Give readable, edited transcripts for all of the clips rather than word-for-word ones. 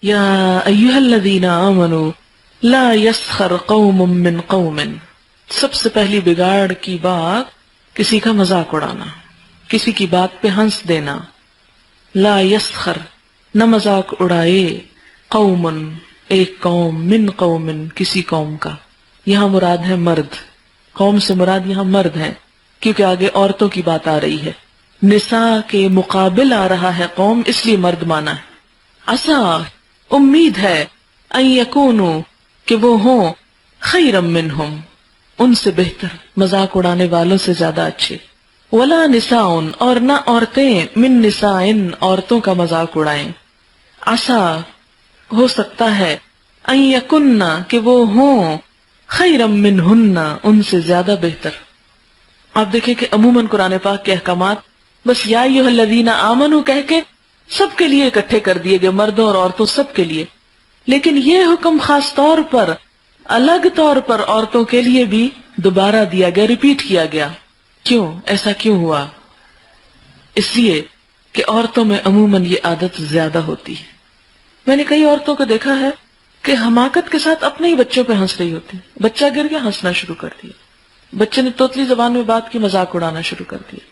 یا ایھا الذین آمنوا لا یسخر قوم من قوم. سب سے پہلی بگاڑ کی بات کسی کا مذاق اڑانا، کسی کی بات پہ ہنس دینا. لا یسخر، نہ مذاق اڑائے، قوم، ایک قوم، من قوم، کسی قوم کا. یہاں مراد ہے مرد، قوم سے مراد یہاں مرد ہیں، کیونکہ آگے عورتوں کی بات آ رہی ہے. نساء کے مقابل آ رہا ہے قوم، اس لیے مرد مانا ہے. عسا، امید ہے، ان یکونوا، کہ وہ ہوں، خیرا منہم، ان سے بہتر، مذاق اڑانے والوں سے زیادہ اچھے. ولا نساء، اور نہ عورتیں، من نساء، عورتوں کا مذاق اڑائیں. عسا، ہو سکتا ہے، ان یکن، کہ وہ ہوں، خیرا منہن، ان سے زیادہ بہتر. آپ دیکھیں کہ عموماً قرآن پاک کے احکامات بس یا ایھا الذین آمنوا کہہ کے سب کے لیے اکٹھے کر دیے گئے، مردوں اور عورتوں سب کے لیے. لیکن یہ حکم خاص طور پر، الگ طور پر عورتوں کے لیے بھی دوبارہ دیا گیا، ریپیٹ کیا گیا. کیوں؟ ایسا کیوں ہوا؟ اس لیے کہ عورتوں میں عموماً یہ عادت زیادہ ہوتی ہے. میں نے کئی عورتوں کو دیکھا ہے کہ حماقت کے ساتھ اپنے ہی بچوں پہ ہنس رہی ہوتی ہے. بچہ گر گیا، ہنسنا شروع کر دیا. بچے نے توتلی زبان میں بات کی، مذاق اڑانا شروع کر دیا.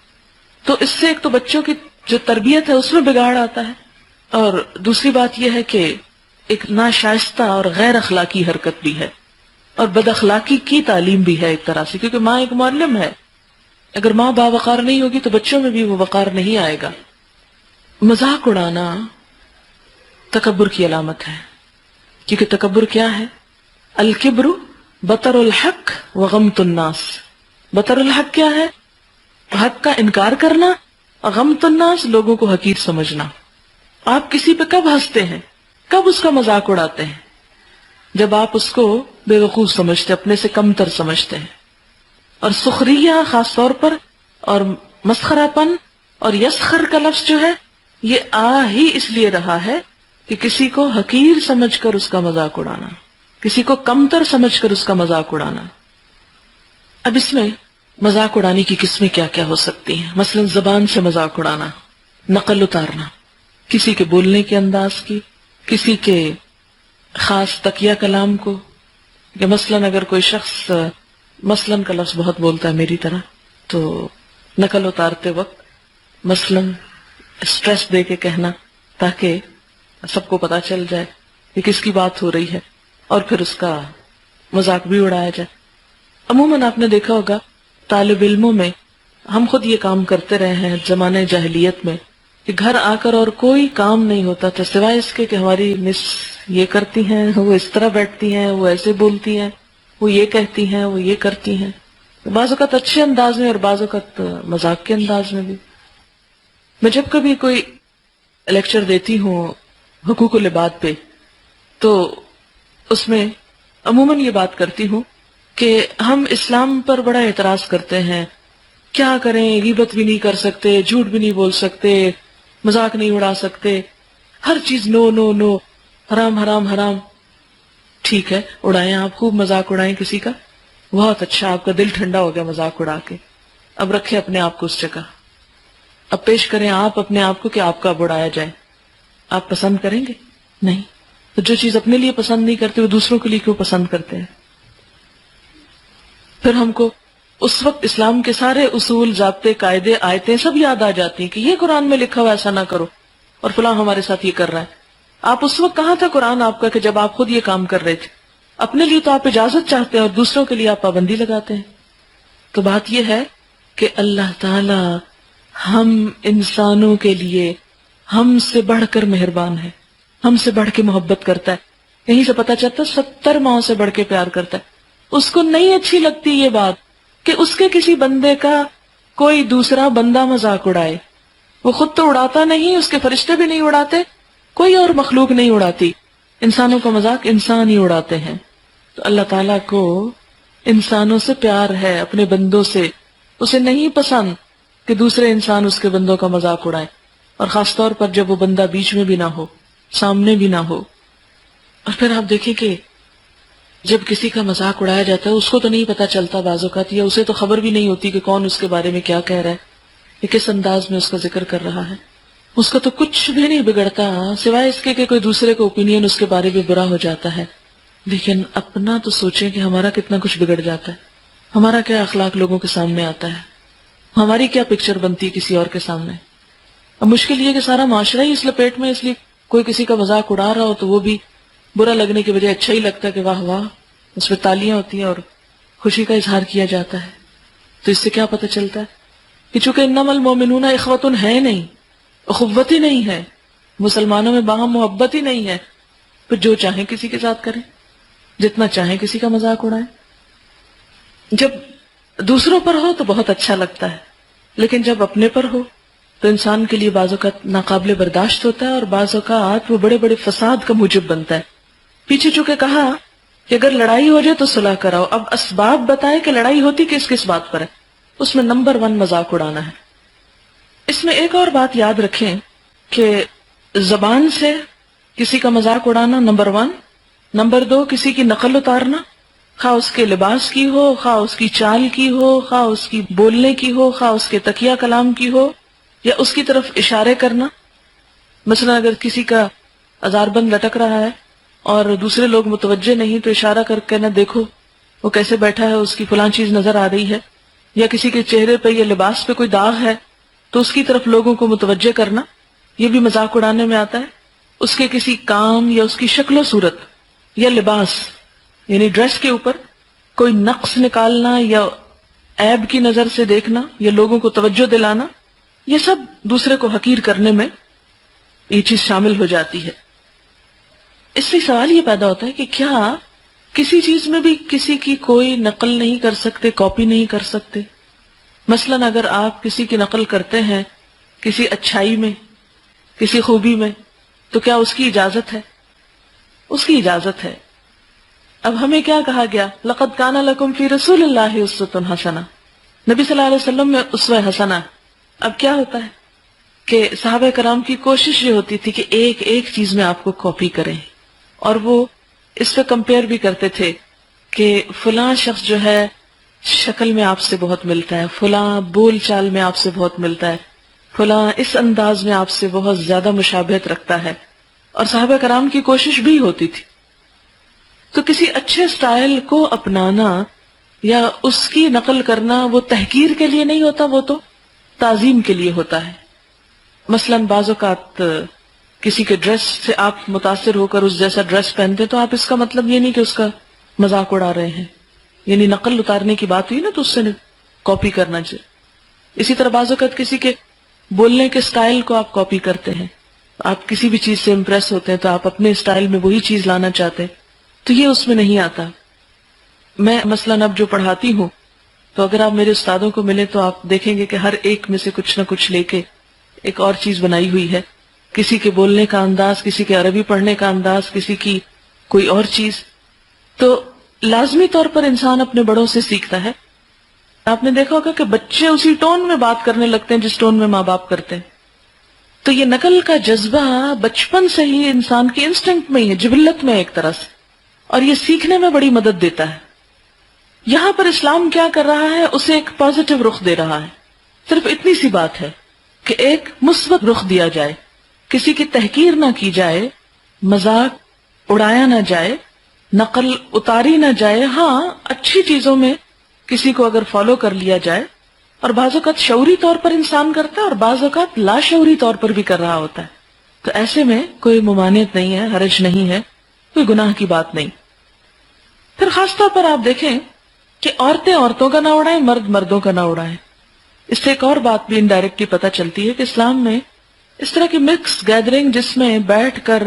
تو اس سے ایک تو بچوں کی جو تربیت ہے اس میں بگاڑ آتا ہے، اور دوسری بات یہ ہے کہ ایک ناشائستہ اور غیر اخلاقی حرکت بھی ہے، اور بد اخلاقی کی تعلیم بھی ہے ایک طرح سے، کیونکہ ماں ایک معلم ہے. اگر ماں باوقار نہیں ہوگی تو بچوں میں بھی وہ وقار نہیں آئے گا. مذاق اڑانا تکبر کی علامت ہے، کیونکہ تکبر کیا ہے؟ الکبر بطر الحق وغمط الناس. بطر الحق کیا ہے؟ حق کا انکار کرنا، اور غمط الناس، لوگوں کو حقیر سمجھنا. آپ کسی پہ کب ہنستے ہیں، کب اس کا مذاق اڑاتے ہیں؟ جب آپ اس کو بے وقوف سمجھتے، اپنے سے کمتر سمجھتے ہیں. اور سخریہ خاص طور پر، اور مسخرہ پن اور یسخر کا لفظ جو ہے یہ آ ہی اس لیے رہا ہے کہ کسی کو حقیر سمجھ کر اس کا مذاق اڑانا، کسی کو کمتر سمجھ کر اس کا مذاق اڑانا. اب اس میں مذاق اڑانے کی قسمیں کیا کیا ہو سکتی ہیں؟ مثلا زبان سے مذاق اڑانا، نقل اتارنا، کسی کے بولنے کے انداز کی، کسی کے خاص تقیہ کلام کو. کہ مثلا اگر کوئی شخص مثلا کا لفظ بہت بولتا ہے میری طرح، تو نقل اتارتے وقت مثلا اسٹریس دے کے کہنا تاکہ سب کو پتا چل جائے کہ کس کی بات ہو رہی ہے، اور پھر اس کا مذاق بھی اڑایا جائے. عموماً آپ نے دیکھا ہوگا طالب علموں میں، ہم خود یہ کام کرتے رہے ہیں زمانے جاہلیت میں، کہ گھر آ کر اور کوئی کام نہیں ہوتا تھا سوائے اس کے کہ ہماری مس یہ کرتی ہیں، وہ اس طرح بیٹھتی ہیں، وہ ایسے بولتی ہیں، وہ یہ کہتی ہیں، وہ یہ کرتی ہیں. بعض اوقات اچھے انداز میں اور بعض اوقات مذاق کے انداز میں بھی. میں جب کبھی کوئی لیکچر دیتی ہوں حقوق العباد پہ، تو اس میں عموماً یہ بات کرتی ہوں کہ ہم اسلام پر بڑا اعتراض کرتے ہیں. کیا کریں؟ غیبت بھی نہیں کر سکتے، جھوٹ بھی نہیں بول سکتے، مذاق نہیں اڑا سکتے، ہر چیز نو نو نو، حرام حرام حرام. ٹھیک ہے، اڑائیں، آپ خوب مذاق اڑائیں کسی کا، بہت اچھا، آپ کا دل ٹھنڈا ہو گیا مذاق اڑا کے. اب رکھیں اپنے آپ کو اس جگہ، اب پیش کریں آپ اپنے آپ کو کہ آپ کا اب اڑایا جائے. آپ پسند کریں گے؟ نہیں. تو جو چیز اپنے لیے پسند نہیں کرتے وہ دوسروں کے لیے کیوں پسند کرتے ہیں؟ پھر ہم کو اس وقت اسلام کے سارے اصول، ضابطے، قاعدے، آیتیں سب یاد آ جاتی ہیں کہ یہ قرآن میں لکھا ہوا ایسا نہ کرو، اور فلاں ہمارے ساتھ یہ کر رہا ہے. آپ اس وقت کہاں تھا قرآن آپ کا کہ جب آپ خود یہ کام کر رہے تھے؟ اپنے لیے تو آپ اجازت چاہتے ہیں اور دوسروں کے لیے آپ پابندی لگاتے ہیں. تو بات یہ ہے کہ اللہ تعالی ہم انسانوں کے لیے ہم سے بڑھ کر مہربان ہے، ہم سے بڑھ کے محبت کرتا ہے. یہیں سے پتہ چلتا 70 ماؤں سے بڑھ کے پیار کرتا ہے. اس کو نہیں اچھی لگتی یہ بات کہ اس کے کسی بندے کا کوئی دوسرا بندہ مذاق اڑائے. وہ خود تو اڑاتا نہیں، اس کے فرشتے بھی نہیں اڑاتے، کوئی اور مخلوق نہیں اڑاتی. انسانوں کا مذاق انسان ہی اڑاتے ہیں. تو اللہ تعالیٰ کو انسانوں سے پیار ہے، اپنے بندوں سے. اسے نہیں پسند کہ دوسرے انسان اس کے بندوں کا مذاق اڑائیں، اور خاص طور پر جب وہ بندہ بیچ میں بھی نہ ہو، سامنے بھی نہ ہو. اور پھر آپ دیکھیں کہ جب کسی کا مذاق اڑایا جاتا ہے اس کو تو نہیں پتا چلتا بعض اوقات، یا اسے تو خبر بھی نہیں ہوتی کہ کون اس کے بارے میں کیا کہہ رہا ہے، یا کس انداز میں اس کا ذکر کر رہا ہے. اس کا تو کچھ بھی نہیں بگڑتا سوائے اس کے کہ کوئی دوسرے کا اوپینین اس کے بارے میں برا ہو جاتا ہے. لیکن اپنا تو سوچیں کہ ہمارا کتنا کچھ بگڑ جاتا ہے، ہمارا کیا اخلاق لوگوں کے سامنے آتا ہے، ہماری کیا پکچر بنتی ہے کسی اور کے سامنے. اب مشکل یہ کہ سارا معاشرہ ہی اس لپیٹ میں، اس لیے کوئی کسی کا مذاق اڑا رہا ہو تو وہ بھی برا لگنے کی بجائے اچھا ہی لگتا ہے کہ واہ واہ، اس پہ تالیاں ہوتی ہیں اور خوشی کا اظہار کیا جاتا ہے. تو اس سے کیا پتہ چلتا ہے کہ چونکہ انما المومنون اخوۃ ہے نہیں، اخوت ہی نہیں ہے، مسلمانوں میں باہم محبت ہی نہیں ہے، پھر جو چاہیں کسی کے ساتھ کریں، جتنا چاہیں کسی کا مذاق اڑائیں. جب دوسروں پر ہو تو بہت اچھا لگتا ہے، لیکن جب اپنے پر ہو تو انسان کے لیے بعض اوقات ناقابل برداشت ہوتا ہے اور بعض اوقات وہ بڑے بڑے فساد کا موجب بنتا ہے. پیچھے چونکہ کہا کہ اگر لڑائی ہو جائے تو صلح کراؤ، اب اسباب بتائے کہ لڑائی ہوتی کس کس بات پر ہے. اس میں نمبر 1 مذاق اڑانا ہے. اس میں ایک اور بات یاد رکھیں کہ زبان سے کسی کا مذاق اڑانا نمبر 1، نمبر 2 کسی کی نقل اتارنا، خواہ اس کے لباس کی ہو، خواہ اس کی چال کی ہو، خواہ اس کی بولنے کی ہو، خواہ اس کے تکیہ کلام کی ہو، یا اس کی طرف اشارے کرنا. مثلا اگر کسی کا ازار بند لٹک رہا ہے اور دوسرے لوگ متوجہ نہیں تو اشارہ کر کے نہ دیکھو وہ کیسے بیٹھا ہے، اس کی فلاں چیز نظر آ رہی ہے. یا کسی کے چہرے پہ یا لباس پہ کوئی داغ ہے تو اس کی طرف لوگوں کو متوجہ کرنا، یہ بھی مذاق اڑانے میں آتا ہے. اس کے کسی کام یا اس کی شکل و صورت یا لباس یعنی ڈریس کے اوپر کوئی نقص نکالنا یا عیب کی نظر سے دیکھنا یا لوگوں کو توجہ دلانا، یہ سب دوسرے کو حقیر کرنے میں یہ چیز شامل ہو جاتی ہے. اس سے سوال یہ پیدا ہوتا ہے کہ کیا کسی چیز میں بھی کسی کی کوئی نقل نہیں کر سکتے، کاپی نہیں کر سکتے؟ مثلا اگر آپ کسی کی نقل کرتے ہیں کسی اچھائی میں، کسی خوبی میں، تو کیا اس کی اجازت ہے؟ اس کی اجازت ہے. اب ہمیں کیا کہا گیا؟ لقد کان لکم فی رسول اللہ اسوۃ حسنہ، نبی صلی اللہ علیہ وسلم میں اسوہ حسنہ. اب کیا ہوتا ہے کہ صحابہ کرام کی کوشش یہ ہوتی تھی کہ ایک ایک چیز میں آپ کو کاپی کریں، اور وہ اس پہ کمپیئر بھی کرتے تھے کہ فلاں شخص جو ہے شکل میں آپ سے بہت ملتا ہے، فلاں بول چال میں آپ سے بہت ملتا ہے، فلاں اس انداز میں آپ سے بہت زیادہ مشابہت رکھتا ہے. اور صحابہ کرام کی کوشش بھی ہوتی تھی. تو کسی اچھے سٹائل کو اپنانا یا اس کی نقل کرنا وہ تحقیر کے لیے نہیں ہوتا، وہ تو تعظیم کے لیے ہوتا ہے. مثلا بعض اوقات کسی کے ڈریس سے آپ متاثر ہو کر اس جیسا ڈریس پہنتے تو آپ اس کا مطلب یہ نہیں کہ اس کا مذاق اڑا رہے ہیں، یعنی نقل اتارنے کی بات ہوئی نا تو اس سے کاپی کرنا چاہیے. اسی طرح بعض اوقات کسی کے بولنے کے سٹائل کو آپ کاپی کرتے ہیں، آپ کسی بھی چیز سے امپریس ہوتے ہیں تو آپ اپنے سٹائل میں وہی چیز لانا چاہتے ہیں، تو یہ اس میں نہیں آتا. میں مثلا اب جو پڑھاتی ہوں تو اگر آپ میرے استادوں کو ملیں تو آپ دیکھیں گے کہ ہر ایک میں سے کچھ نہ کچھ لے کے ایک اور چیز بنائی ہوئی ہے. کسی کے بولنے کا انداز، کسی کے عربی پڑھنے کا انداز، کسی کی کوئی اور چیز. تو لازمی طور پر انسان اپنے بڑوں سے سیکھتا ہے. آپ نے دیکھا ہوگا کہ بچے اسی ٹون میں بات کرنے لگتے ہیں جس ٹون میں ماں باپ کرتے ہیں. تو یہ نقل کا جذبہ بچپن سے ہی انسان کی انسٹنکٹ میں ہی ہے، جبلت میں ایک طرح سے، اور یہ سیکھنے میں بڑی مدد دیتا ہے. یہاں پر اسلام کیا کر رہا ہے؟ اسے ایک پازیٹیو رخ دے رہا ہے. صرف اتنی سی بات ہے کہ ایک مثبت رخ دیا جائے، کسی کی تحقیر نہ کی جائے، مذاق اڑایا نہ جائے، نقل اتاری نہ جائے. ہاں اچھی چیزوں میں کسی کو اگر فالو کر لیا جائے، اور بعض اوقات شعوری طور پر انسان کرتا ہے اور بعض اوقات لاشعوری طور پر بھی کر رہا ہوتا ہے، تو ایسے میں کوئی ممانعت نہیں ہے، حرج نہیں ہے، کوئی گناہ کی بات نہیں. پھر خاص طور پر آپ دیکھیں کہ عورتیں عورتوں کا نہ اڑائیں، مرد مردوں کا نہ اڑائیں. اس سے ایک اور بات بھی انڈائریکٹلی پتہ چلتی ہے کہ اسلام میں اس طرح کی مکس گیدرنگ جس میں بیٹھ کر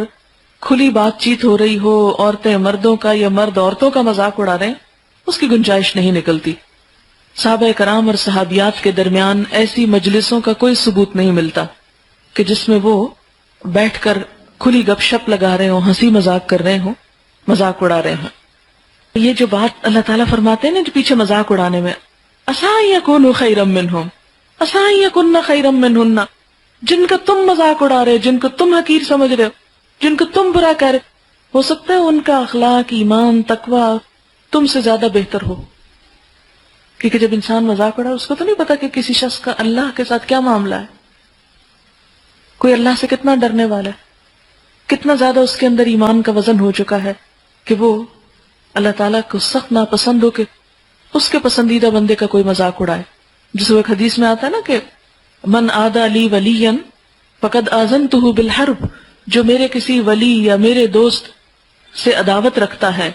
کھلی بات چیت ہو رہی ہو، عورتیں مردوں کا یا مرد عورتوں کا مذاق اڑا رہے ہیں، اس کی گنجائش نہیں نکلتی. صحابہ کرام اور صحابیات کے درمیان ایسی مجلسوں کا کوئی ثبوت نہیں ملتا کہ جس میں وہ بیٹھ کر کھلی گپ شپ لگا رہے ہوں، ہنسی مذاق کر رہے ہوں، مذاق اڑا رہے ہوں. یہ جو بات اللہ تعالیٰ فرماتے ہیں نا جو پیچھے مذاق اڑانے میں، عَسَىٰ أَن يَكُونُوا خَيْرًا مِّنْهُمْ عَسَىٰ أَن يَكُنَّ خَيْرًا مِّنْهُنَّ، جن کا تم مذاق اڑا رہے، جن کو تم حقیر سمجھ رہے ہو، جن کو تم برا کہہ رہے، ہو سکتا ہے ان کا اخلاق، ایمان، تقویٰ تم سے زیادہ بہتر ہو. کیونکہ جب انسان مذاق اڑا اس کو تو نہیں پتا کہ کسی شخص کا اللہ کے ساتھ کیا معاملہ ہے. کوئی اللہ سے کتنا ڈرنے والا ہے، کتنا زیادہ اس کے اندر ایمان کا وزن ہو چکا ہے کہ وہ اللہ تعالیٰ کو سخت ناپسند ہو کہ اس کے پسندیدہ بندے کا کوئی مذاق اڑائے. جس وہ ایک حدیث میں آتا ہے نا کہ من عادی لی ولیا فقد آذنتہ بالحرب، جو میرے کسی ولی یا میرے دوست سے عداوت رکھتا ہے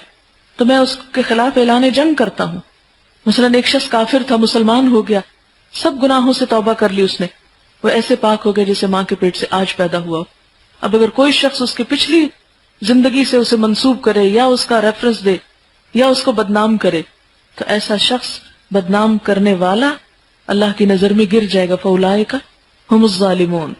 تو میں اس کے خلاف اعلان جنگ کرتا ہوں. مثلا ایک شخص کافر تھا، مسلمان ہو گیا، سب گناہوں سے توبہ کر لی اس نے، وہ ایسے پاک ہو گیا جیسے ماں کے پیٹ سے آج پیدا ہوا. اب اگر کوئی شخص اس کی پچھلی زندگی سے اسے منسوب کرے یا اس کا ریفرنس دے یا اس کو بدنام کرے تو ایسا شخص بدنام کرنے والا اللہ کی نظر میں گر جائے گا. فاولئک ھم الظالمون.